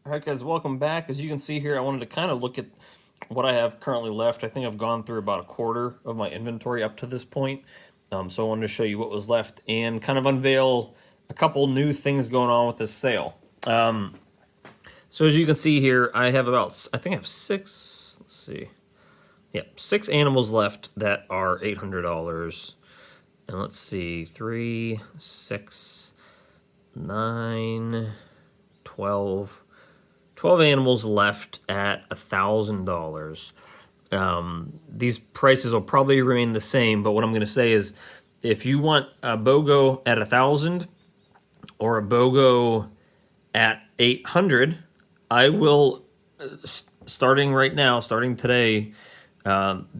All right, guys, welcome back. As you can see here, I wanted to kind of look at what I have currently left. I think I've gone through about a quarter of my inventory up to this point. So I wanted to show you what was left and kind of unveil a couple new things going on with this sale. So as you can see here, I have about, I think I have six, let's see. Yeah, 6 animals left that are $800. And let's see, 3, 6, 9, 12. 12 animals left at $1,000. These prices will probably remain the same, but what I'm going to say is if you want a BOGO at 1,000 or a BOGO at 800, I will, starting right now, starting today,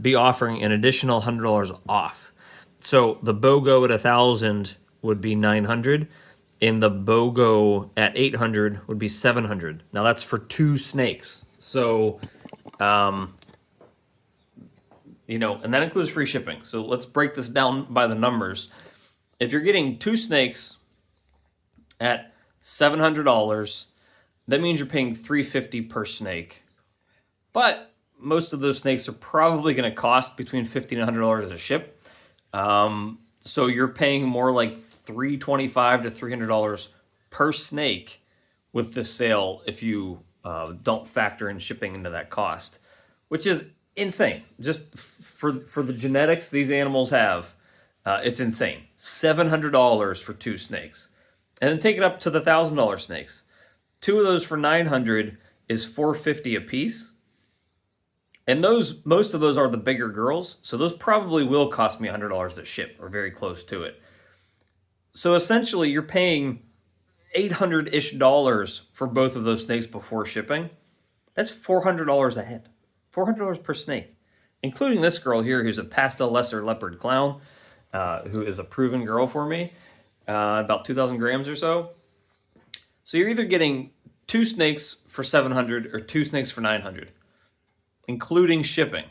be offering an additional $100 off. So the BOGO at 1,000 would be 900. And the BOGO at 800 would be 700. Now that's for 2 snakes. So, and that includes free shipping. So let's break this down by the numbers. If you're getting 2 snakes at $700, that means you're paying $350 per snake. But most of those snakes are probably going to cost between $50 and $100 to ship. So you're paying more like $325 to $300 per snake with this sale if you don't factor in shipping into that cost, which is insane. Just for the genetics these animals have, it's insane. $700 for 2 snakes, and then take it up to the $1,000 snakes. 2 of those for $900 is $450 a piece. And most of those are the bigger girls, so those probably will cost me $100 to ship, or very close to it. So essentially, you're paying $800-ish for both of those snakes before shipping. That's $400 a head, $400 per snake, including this girl here, who's a pastel lesser leopard clown, who is a proven girl for me, about 2,000 grams or so. So you're either getting 2 snakes for $700 or 2 snakes for $900. Including shipping.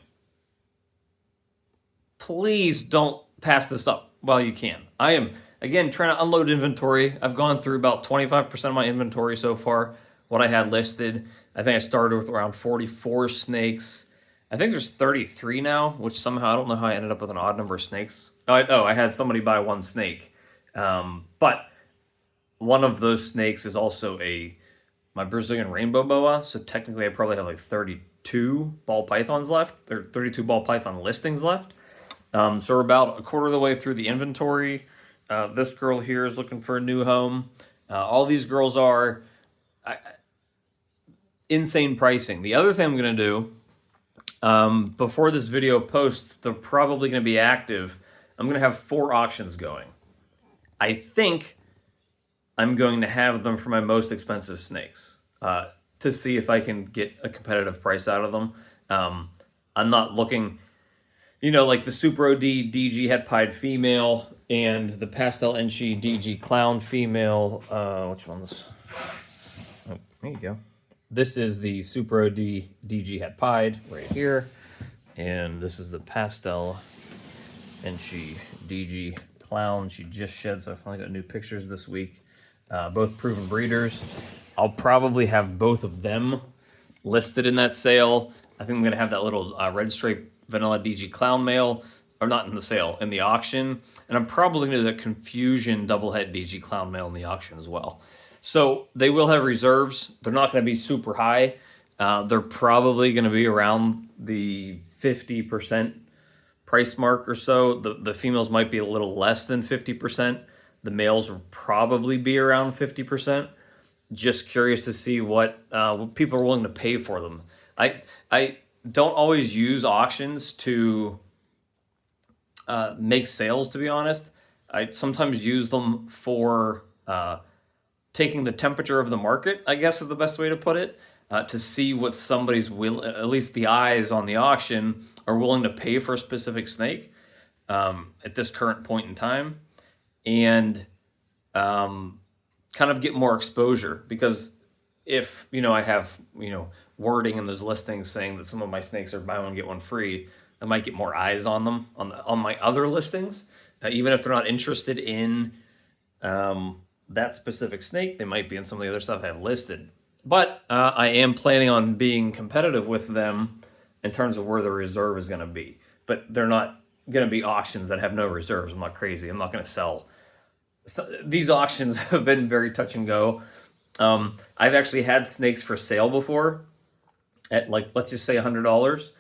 Please don't pass this up while you can. I am, again, trying to unload inventory. I've gone through about 25% of my inventory so far, what I had listed. I think I started with around 44 snakes. I think there's 33 now, which somehow, I don't know how I ended up with an odd number of snakes. I had somebody buy 1 snake. But one of those snakes is also my Brazilian rainbow boa, so technically I probably have like 32 ball pythons left, or 32 ball python listings left. So we're about a quarter of the way through the inventory. This girl here is looking for a new home. All these girls are insane pricing. The other thing I'm going to do, before this video posts, they're probably going to be active. I'm going to have 4 auctions going. I think I'm going to have them for my most expensive snakes to see if I can get a competitive price out of them. I'm not looking, like the Super OD DG het pied female and the Pastel NC DG clown female. Which one's? Oh, there you go. This is the Super OD DG het pied right here. And this is the Pastel NC DG clown. She just shed, so I finally got new pictures this week. Both proven breeders. I'll probably have both of them listed in that sale. I think I'm going to have that little red stripe vanilla DG clown male, or not in the sale, in the auction. And I'm probably going to do the confusion double head DG clown male in the auction as well. So they will have reserves. They're not going to be super high. They're probably going to be around the 50% price mark or so. The females might be a little less than 50%. The males will probably be around 50%. Just curious to see what people are willing to pay for them. I don't always use auctions to make sales, to be honest. I sometimes use them for taking the temperature of the market, I guess is the best way to put it, to see what somebody's at least the eyes on the auction, are willing to pay for a specific snake at this current point in time. And kind of get more exposure, because if I have wording in those listings saying that some of my snakes are buy one get one free, I might get more eyes on them on my other listings, even if they're not interested in that specific snake. They might be in some of the other stuff I have listed. But I am planning on being competitive with them in terms of where the reserve is going to be. But they're not going to be auctions that have no reserves. I'm not crazy. I'm not going to sell. So, these auctions have been very touch and go. I've actually had snakes for sale before at, like, let's just say $100,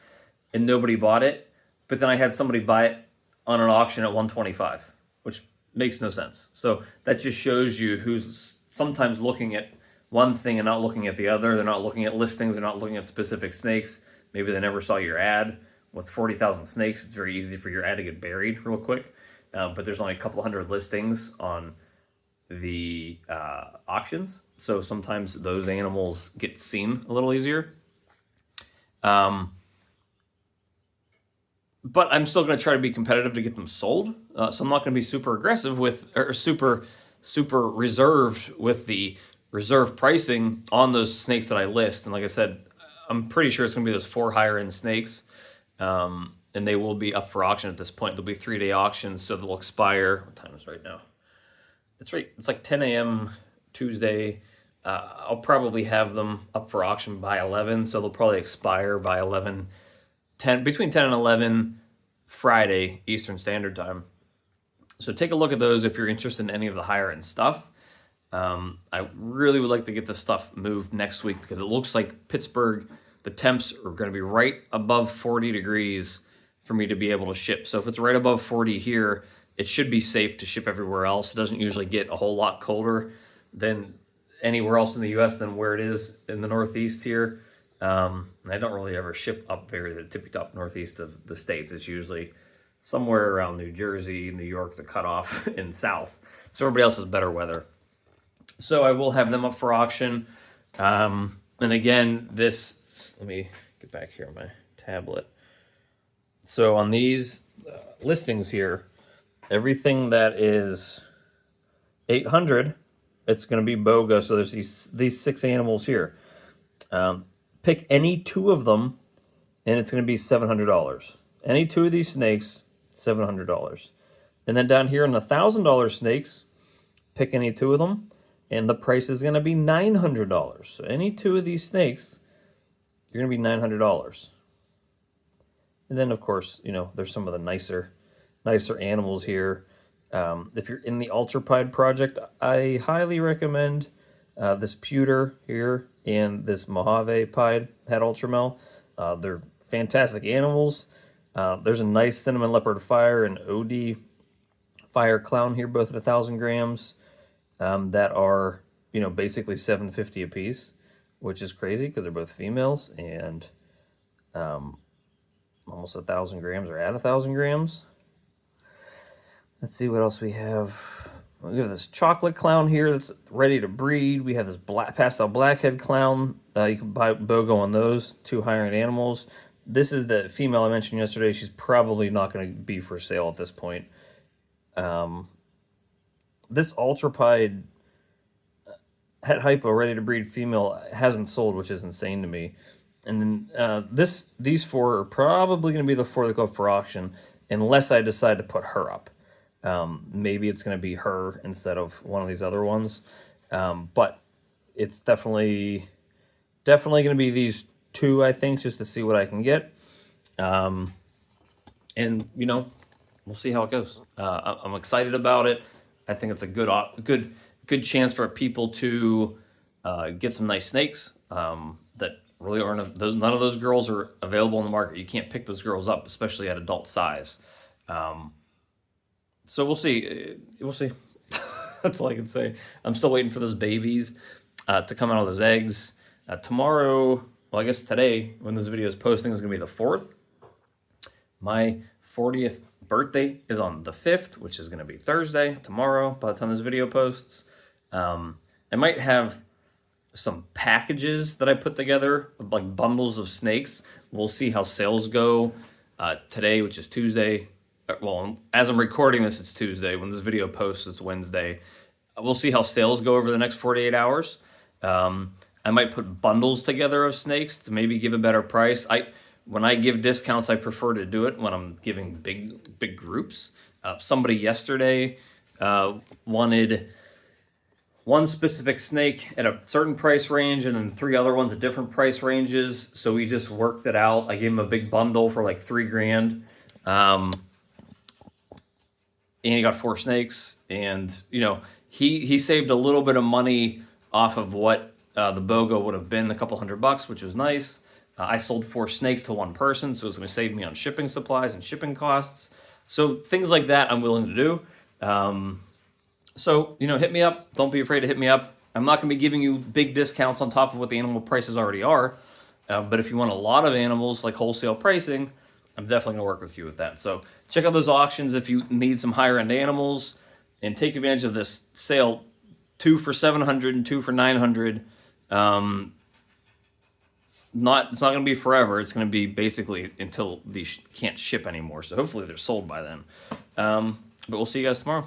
and nobody bought it. But then I had somebody buy it on an auction at 125, which makes no sense. So that just shows you who's sometimes looking at one thing and not looking at the other. They're not looking at listings. They're not looking at specific snakes. Maybe they never saw your ad. With 40,000 snakes, it's very easy for your ad to get buried real quick. But there's only a couple hundred listings on the auctions. So sometimes those animals get seen a little easier. But I'm still going to try to be competitive to get them sold. So I'm not going to be super aggressive with, or super reserved with the reserve pricing on those snakes that I list. And like I said, I'm pretty sure it's going to be those 4 higher end snakes. And they will be up for auction at this point. There'll be 3-day auctions, so they'll expire. What time is it right now? It's like 10 a.m. Tuesday. I'll probably have them up for auction by 11, so they'll probably expire by 11, between 10 and 11 Friday Eastern Standard Time. So take a look at those if you're interested in any of the higher end stuff. I really would like to get this stuff moved next week because it looks like Pittsburgh, the temps are going to be right above 40 degrees for me to be able to ship. So if it's right above 40 here, it should be safe to ship everywhere else. It doesn't usually get a whole lot colder than anywhere else in the U.S. than where it is in the Northeast here. And I don't really ever ship up very the tippy top Northeast of the States. It's usually somewhere around New Jersey, New York, the cutoff in South. So everybody else has better weather. So I will have them up for auction. And again, let me get back here on my tablet. So on these listings here, everything that is 800, it's going to be BOGO. So there's these 6 animals here. Pick any 2 of them, and it's going to be $700. Any 2 of these snakes, $700. And then down here in the $1,000 snakes, pick any 2 of them, and the price is going to be $900. So any 2 of these snakes, you're going to be $900. And then, of course, there's some of the nicer animals here. If you're in the Ultrapide project, I highly recommend this pewter here and this Mojave Pied Het Ultramel. They're fantastic animals. There's a nice cinnamon leopard fire and OD fire clown here, both at 1,000 grams, that are basically $750 a piece, which is crazy because they're both females and almost 1,000 grams or at 1,000 grams. Let's see what else we have. We have this chocolate clown here that's ready to breed. We have this pastel blackhead clown. You can buy BOGO on those 2 higher end animals. This is the female I mentioned yesterday. She's probably not going to be for sale at this point. This Ultrapide Het Hypo ready to breed female hasn't sold, which is insane to me. And then these 4 are probably going to be the 4 that go up for auction, unless I decide to put her up. Maybe it's going to be her instead of one of these other ones. But it's definitely going to be these 2, I think, just to see what I can get. And we'll see how it goes. I'm excited about it. I think it's a good chance for people to get some nice snakes that really aren't. None of those girls are available in the market. You can't pick those girls up, especially at adult size. So we'll see. We'll see. That's all I can say. I'm still waiting for those babies to come out of those eggs. Tomorrow, well, I guess today, when this video is posting, is going to be the 4th. My 40th birthday is on the 5th, which is going to be Thursday, tomorrow, by the time this video posts. I might have some packages that I put together, like bundles of snakes. We'll see how sales go today, which is Tuesday. Well, as I'm recording this, it's Tuesday. When this video posts, it's Wednesday. We'll see how sales go over the next 48 hours. I might put bundles together of snakes to maybe give a better price. When I give discounts, I prefer to do it when I'm giving big groups. Somebody yesterday wanted one specific snake at a certain price range and then 3 other ones at different price ranges. So we just worked it out. I gave him a big bundle for like $3,000. And he got 4 snakes, and you know, he saved a little bit of money off of what the BOGO would have been, a couple $100, which was nice. I sold 4 snakes to one person, so it's going to save me on shipping supplies and shipping costs. So things like that I'm willing to do. So, you know, hit me up. Don't be afraid to hit me up. I'm not going to be giving you big discounts on top of what the animal prices already are. But if you want a lot of animals, like wholesale pricing, I'm definitely going to work with you with that. So check out those auctions if you need some higher end animals, and take advantage of this sale. 2 for $700 and 2 for $900. It's not going to be forever. It's going to be basically until these can't ship anymore. So hopefully they're sold by then. But we'll see you guys tomorrow.